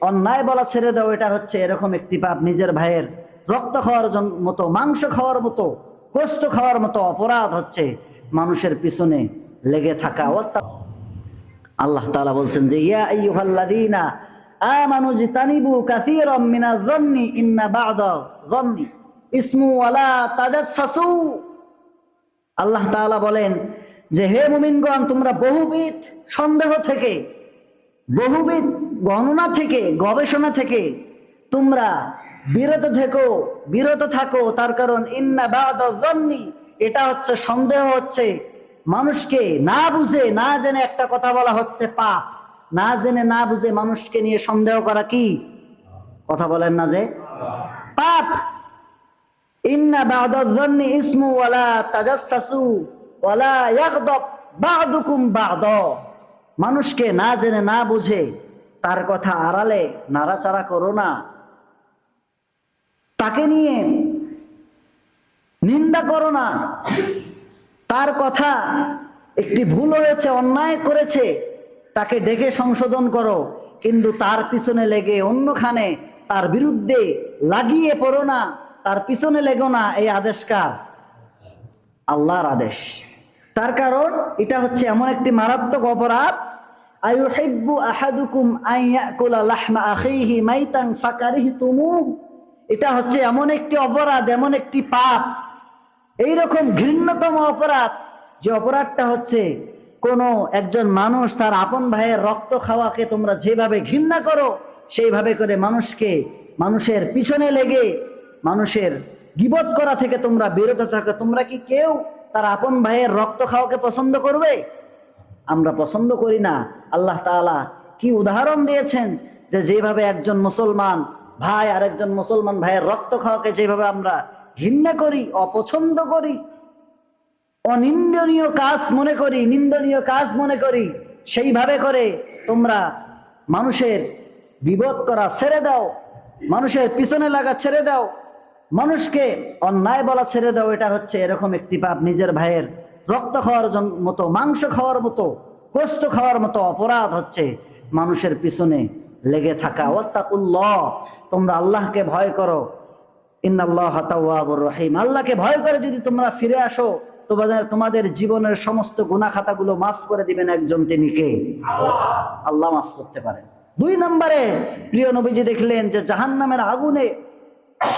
অন্যায় বলা ছেড়ে দাও, এটা হচ্ছে এরকম একটি পাপ। নিজের ভাইয়ের রক্ত খাওয়ার মতো, মাংস খাওয়ার মতো, গোশত খাওয়ার মতো অপরাধ হচ্ছে মানুষের পিছনে লেগে থাকা। আল্লাহ তাআলা বলছেন যে ইয়া আইয়ুহাল্লাযীনা আমানু জিতানিবু কাসীরাম মিনাজ যন্নি ইন্না বা'দা যন্নি ইসমু ওয়ালা তাজাসসু। আল্লাহ তাআলা বলেন যে হে মুমিনগণ, তোমরা বহুবিধ সন্দেহ থেকে, বহুবিধ গণনা থেকে, গবেষণা থেকে তোমরা বিরত থাকো। তার কারণ ইন্না বা'দা যন্নি, এটা হচ্ছে সন্দেহ, হচ্ছে মানুষকে না বুঝে না জেনে একটা কথা বলা হচ্ছে পাপ। না জেনে না বুঝে মানুষকে নিয়ে সন্দেহ করা কি? কথা বলেন না যে পাপ। ইন্না বা'দা যন্নি ইসমু ওয়ালা তাজাসসু ওয়ালা ইয়াগদাব বা'দুকুম বা'দা। মানুষকে না জেনে না বুঝে তার কথা আড়ালে নাড়াচাড়া করো না, তাকে নিয়ে নিন্দা করো না। তার কথা একটি ভুল হয়েছে, অন্যায় করেছে, তাকে ডেকে সংশোধন করো, কিন্তু তার পিছনে লেগে অন্যখানে তার বিরুদ্ধে লাগিয়ে পড়ো না, তার পিছনে লেগো না। এই আদেশ কার? আল্লাহর আদেশ। তার কারণ এটা হচ্ছে এমন একটি মারাত্মক অপরাধ। আয়ুহিব্বু আহাদুকুম আন ইয়াকুলা লাহমা আখিহি মাইতান ফাকারিহতুমুহ। এটা হচ্ছে এমন একটি অপরাধ, এমন একটি পাপ, এইরকম ঘৃণ্যতম অপরাধ, যে অপরাধটা হচ্ছে কোন একজন মানুষ তার আপন ভাইয়ের রক্ত খাওয়াকে তোমরা যেভাবে ঘৃণা করো, সেইভাবে করে মানুষের পিছনে লেগে মানুষের গীবত করা থেকে তোমরা বিরত থাকো। তোমরা কি কেউ তার আপন ভাইয়ের রক্ত খাওয়াকে পছন্দ করবে? আমরা পছন্দ করি না। আল্লাহ তাআলা কি উদাহরণ দিয়েছেন, যে যেভাবে একজন মুসলমান ভাই আর একজন মুসলমান ভাইয়ের রক্ত খাওয়াকে যেভাবে আমরা ঘৃণা করি, অপছন্দ করি, অনিন্দনীয় কাজ মনে করি, নিন্দনীয় কাজ মনে করি, সেইভাবে করে তোমরা মানুষের বিপদ করা ছেড়ে দাও, মানুষের পিছনে লাগা ছেড়ে দাও, মানুষকে অন্যায় বলা ছেড়ে দাও। এটা হচ্ছে এরকম একটি পাপ। নিজের ভাইয়ের রক্ত খাওয়ার মতো, মাংস খাওয়ার মতো, গোশত খাওয়ার মতো অপরাধ হচ্ছে মানুষের পিছনে লেগে থাকা। ওয়াত্তাকুল্লাহ, তোমরা আল্লাহকে ভয় করো। ইন্নাল্লাহা তাওয়াবুর রহিম। আল্লাহকে ভয় করে যদি তোমরা ফিরে আসো, তোমাদের জীবনের সমস্ত গুনাহ খাতাগুলো মাফ করে দিবেন একজন, তিনি কে? আল্লাহ মাফ করতে পারেন। 2 নম্বরে প্রিয় নবীজি দেখলেন যে জাহান্নামের আগুনে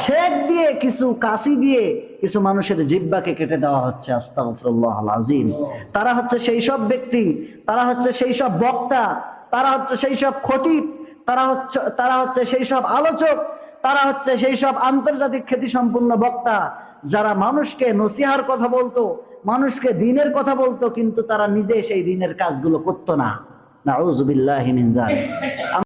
শেক দিয়ে, কিছু কাশি দিয়ে কিছু মানুষের জিহ্বাকে কেটে দেওয়া হচ্ছে। আস্তাগফিরুল্লাহল আযীম। তারা হচ্ছে সেই সব ব্যক্তি, তারা হচ্ছে সেই সব বক্তা, তারা হচ্ছে সেই সব খতিব, তারা হচ্ছে সেই সব আলোচক, তারা হচ্ছে সেই সব আন্তর্জাতিক খ্যাতি সম্পন্ন বক্তা, যারা মানুষকে নসিহার কথা বলতো, মানুষকে দ্বীনের কথা বলতো, কিন্তু তারা নিজে সেই দ্বীনের কাজগুলো করতো না। নাউযুবিল্লাহি মিন যালিক।